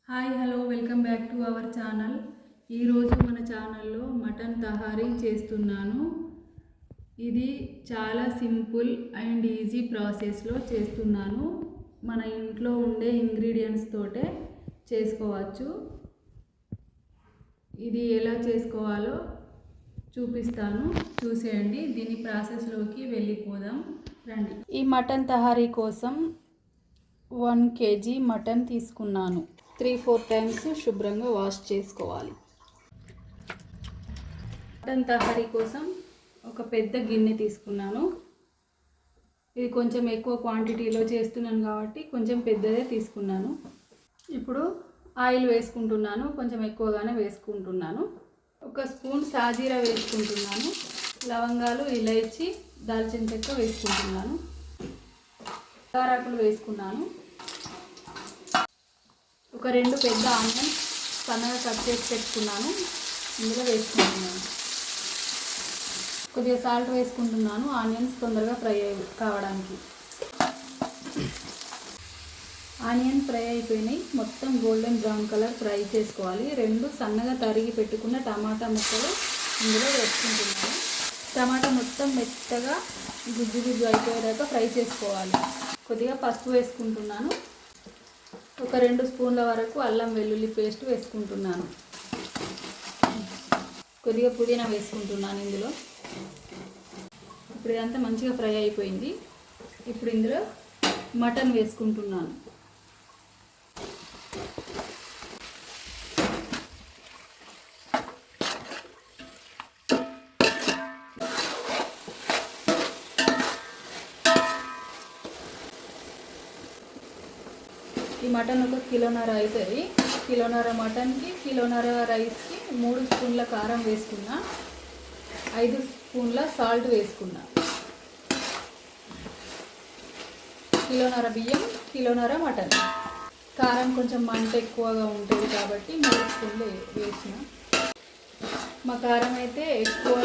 Hi hello welcome back to our channel. ఈరోజు మన ఛానల్లో మటన్ తహారీ చేస్తున్నాను. ఇది చాలా సింపుల్ అండ్ ఈజీ ప్రాసెస్లో చేస్తున్నాను. మన ఇంట్లో ఉండే ఇంగ్రీడియంట్స్ తోటే చేసుకోవచ్చు. ఇది ఎలా చేసుకోవాలో చూపిస్తాను, చూసేయండి. దీని ప్రాసెస్లోకి వెళ్ళిపోదాం రండి. ఈ మటన్ తహారీ కోసం 1 kg మటన్ తీసుకున్నాను. 3-4 టైమ్స్ శుభ్రంగా వాష్ చేసుకోవాలి. మటన్ తహారీ కోసం ఒక పెద్ద గిన్నె తీసుకున్నాను. ఇది కొంచెం ఎక్కువ క్వాంటిటీలో చేస్తున్నాను కాబట్టి కొంచెం పెద్దదే తీసుకున్నాను. ఇప్పుడు ఆయిల్ వేసుకుంటున్నాను, కొంచెం ఎక్కువగానే వేసుకుంటున్నాను. 1 స్పూన్ సాజీరా వేసుకుంటున్నాను. లవంగాలు, ఇలైచి, దాల్చిన చెక్క వేసుకుంటున్నాను. కారాకులు వేసుకున్నాను. ఒక 2 పెద్ద ఆనియన్ సన్నగా కట్ చేసి పెట్టుకున్నాను, ఇందులో వేసుకుంటున్నాను. కొద్దిగా సాల్ట్ వేసుకుంటున్నాను, ఆనియన్స్ తొందరగా ఫ్రై కావడానికి. ఆనియన్ ఫ్రై అయిపోయినాయి, మొత్తం గోల్డెన్ బ్రౌన్ కలర్ ఫ్రై చేసుకోవాలి. 2 సన్నగా తరిగి పెట్టుకున్న టమాటా ముక్కలు ఇందులో వేసుకుంటున్నాను. టమాటా మొత్తం మెత్తగా గుజ్జు గుజ్జు అయిపోయేదాకా ఫ్రై చేసుకోవాలి. కొద్దిగా పసుపు వేసుకుంటున్నాను. ఒక 2 స్పూన్ల వరకు అల్లం వెల్లుల్లి పేస్ట్ వేసుకుంటున్నాను. కొద్దిగా పుదీనా వేసుకుంటున్నాను ఇందులో. ఇప్పుడు ఇదంతా మంచిగా ఫ్రై అయిపోయింది. ఇప్పుడు ఇందులో మటన్ వేసుకుంటున్నాను. ఈ మటన్ 1 కిలోన్నర అవుతుంది. కిలోన్నర మటన్కి, కిలోన్నర రైస్కి 3 స్పూన్ల కారం వేసుకున్నా, 5 స్పూన్ల సాల్ట్ వేసుకున్నా. కిలోన్నర బియ్యం, కిలోన్నర మటన్. కారం కొంచెం మంట ఎక్కువగా ఉంటుంది కాబట్టి 3 స్పూన్లు వేసిన. మా కారం అయితే ఎక్కువ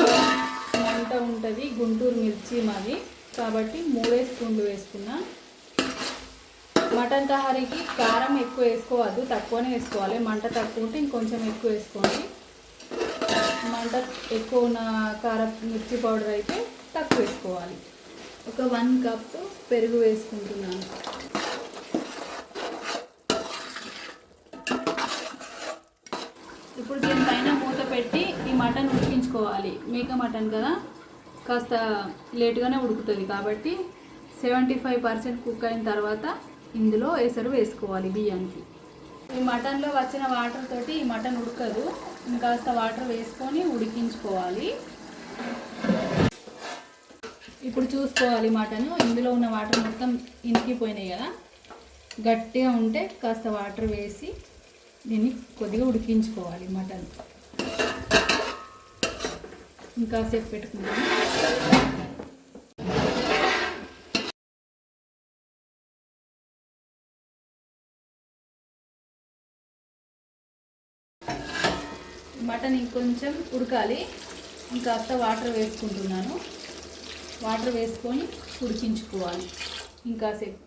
మంట ఉంటుంది, గుంటూరు మిర్చి మాది, కాబట్టి 3 స్పూన్లు వేసుకున్నా. మటన్ తహారీకి కారం ఎక్కువ వేసుకోవద్దు, తక్కువనే వేసుకోవాలి. మంట తక్కువ ఉంటే ఇంకొంచెం ఎక్కువ వేసుకోండి. మంట ఎక్కువ ఉన్న కారం మిర్చి పౌడర్ అయితే తక్కువ వేసుకోవాలి. ఒక 1 కప్ పెరుగు వేసుకుంటున్నాను. ఇప్పుడు దీనిపైన మూత పెట్టి ఈ మటన్ ఉడికించుకోవాలి. మేక మటన్ కదా, కాస్త లేటుగానే ఉడుకుతుంది కాబట్టి 75% కుక్ అయిన తర్వాత ఇందులో ఎసరు వేసుకోవాలి బియ్యానికి. ఈ మటన్లో వచ్చిన వాటర్ తోటి ఈ మటన్ ఉడకదు, ఇంకాస్త వాటర్ వేసుకొని ఉడికించుకోవాలి. ఇప్పుడు చూసుకోవాలి మటన్, ఇందులో ఉన్న వాటర్ మొత్తం ఇంకిపోయినాయి కదా, గట్టిగా ఉంటే కాస్త వాటర్ వేసి దీన్ని కొద్దిగా ఉడికించుకోవాలి. మటన్ ఇంకాసేపు పెట్టుకుంటాను. మటన్ ఇంకొంచెం ఉడకాలి, ఇంకాస్త వాటర్ వేసుకుంటున్నాను. వాటర్ వేసుకొని ఉడికించుకోవాలి ఇంకాసేపు.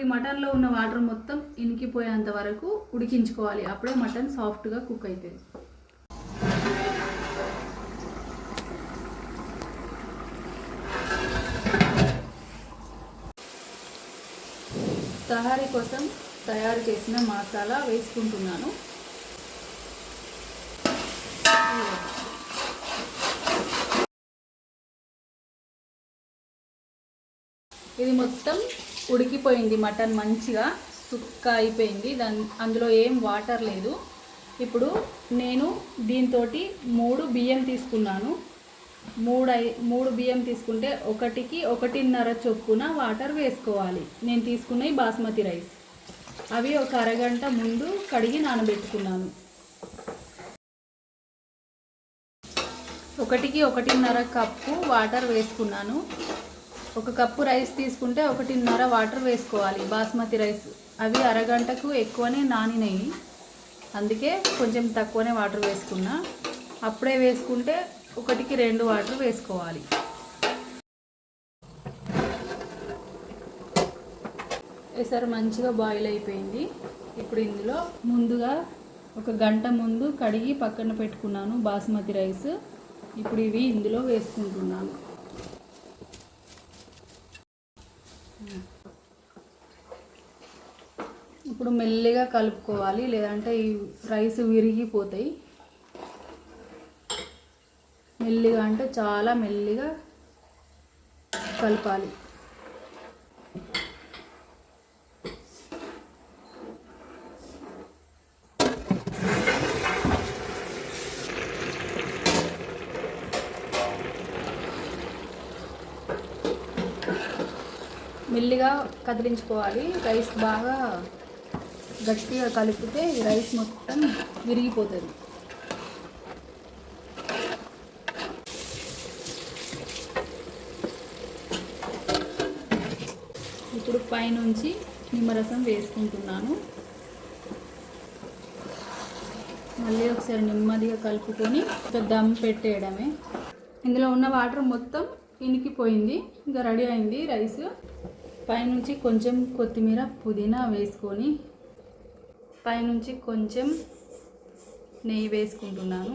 ఈ మటన్లో ఉన్న వాటర్ మొత్తం ఇనికిపోయేంత వరకు ఉడికించుకోవాలి, అప్పుడే మటన్ సాఫ్ట్గా కుక్ అవుతుంది. తహారీ కోసం తయారు చేసిన మసాలా వేసుకుంటున్నాను. ఇది మొత్తం ఉడికిపోయింది, మటన్ మంచిగా సుక్క అయిపోయింది, అందులో ఏం వాటర్ లేదు. ఇప్పుడు నేను దీంతో 3 బియ్యం తీసుకున్నాను. 3 బియ్యం తీసుకుంటే 1కి 1.5 చొప్పున వాటర్ వేసుకోవాలి. నేను తీసుకున్నవి బాస్మతి రైస్, అవి ఒక అరగంట ముందు కడిగి నానబెట్టుకున్నాను. ఒక ఒకటికి 1.5 కప్పు వాటర్ వేసుకున్నాను. 1 కప్పు రైస్ తీసుకుంటే 1.5 వాటర్ వేసుకోవాలి బాస్మతి రైస్. అవి అరగంటకు ఎక్కువనే నానినాయి, అందుకే కొంచెం తక్కువనే వాటర్ వేసుకున్నా. అప్పుడే వేసుకుంటే 1కి 2 వాటర్ వేసుకోవాలి. ఎసరు మంచిగా బాయిల్ అయిపోయింది. ఇప్పుడు ఇందులో ముందుగా 1 గంట ముందు కడిగి పక్కన పెట్టుకున్నాను బాస్మతి రైస్. ఇప్పుడు ఇవి ఇందులో వేసుకుంటున్నాను. ఇప్పుడు మెల్లిగా కలుపుకోవాలి, లేదంటే ఈ రైస్ విరిగిపోతాయి. మెల్లిగా అంటే చాలా మెల్లిగా కలపాలి. మెల్లిగా కదిలించుకోవాలి. రైస్ బాగా గట్టిగా కలిపితే ఈ రైస్ మొత్తం విరిగిపోతుంది. ఇప్పుడు పైనుంచి నిమ్మరసం వేసుకుంటున్నాను. మళ్ళీ ఒకసారి నెమ్మదిగా కలుపుకొని ఒక దమ్ పెట్టేయడమే. ఇందులో ఉన్న వాటర్ మొత్తం ఇనికిపోయింది. ఇంకా రెడీ అయింది రైస్. పైనుంచి కొంచెం కొత్తిమీర పుదీనా వేసుకొని పైనుంచి కొంచెం నెయ్యి వేసుకుంటున్నాను.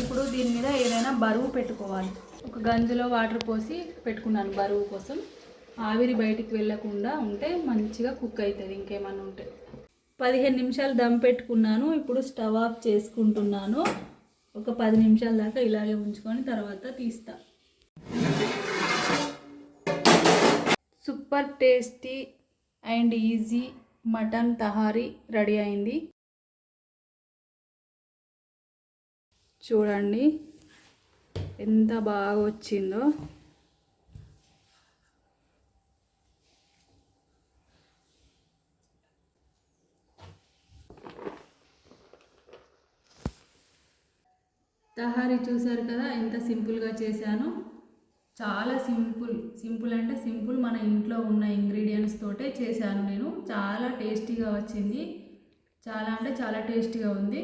ఇప్పుడు దీని మీద ఏదైనా బరువు పెట్టుకోవాలి. ఒక గంజులో వాటర్ పోసి పెట్టుకున్నాను బరువు కోసం. ఆవిరి బయటికి వెళ్ళకుండా ఉంటే మంచిగా కుక్ అవుతుంది. ఇంకేమన్నా ఉంటే 15 నిమిషాలు దమ్ పెట్టుకున్నాను. ఇప్పుడు స్టవ్ ఆఫ్ చేసుకుంటున్నాను. ఒక 10 నిమిషాల దాకా ఇలాగే ఉంచుకొని తర్వాత తీస్తా. Super tasty and easy mutton tahari ready అయింది. చూడండి ఎంత బాగా వచ్చిందో. తహారీ చూసారు కదా ఎంత సింపుల్గా చేశాను. చాలా సింపుల్ అంటే సింపుల్, మన ఇంట్లో ఉన్న ఇంగ్రీడియంట్స్ తోటే చేశాను నేను. చాలా టేస్టీగా వచ్చింది. చాలా అంటే చాలా టేస్టీగా ఉంది.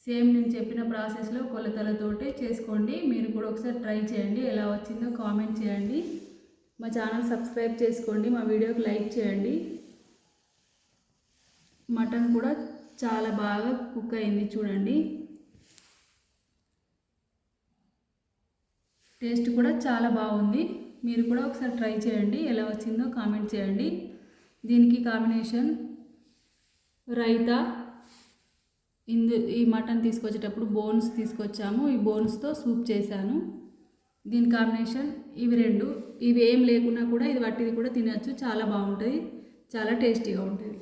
సేమ్ నేను చెప్పిన ప్రాసెస్లో కొలతలతోటే చేసుకోండి. మీరు కూడా ఒకసారి ట్రై చేయండి. ఎలా వచ్చిందో కామెంట్ చేయండి. మా ఛానల్ సబ్స్క్రైబ్ చేసుకోండి. మా వీడియోకి లైక్ చేయండి. మటన్ కూడా చాలా బాగా కుక్ అయింది చూడండి. టేస్ట్ కూడా చాలా బాగుంది. మీరు కూడా ఒకసారి ట్రై చేయండి. ఎలా వచ్చిందో కామెంట్ చేయండి. దీనికి కాంబినేషన్ రైతా. ఈ మటన్ తీసుకొచ్చేటప్పుడు బోన్స్ తీసుకొచ్చాము. ఈ బోన్స్తో సూప్ చేశాను. దీని కాంబినేషన్ ఇవి 2. ఇవి ఏం లేకున్నా కూడా ఇది వట్టిది కూడా తినచ్చు. చాలా బాగుంటుంది. చాలా టేస్టీగా ఉంటుంది.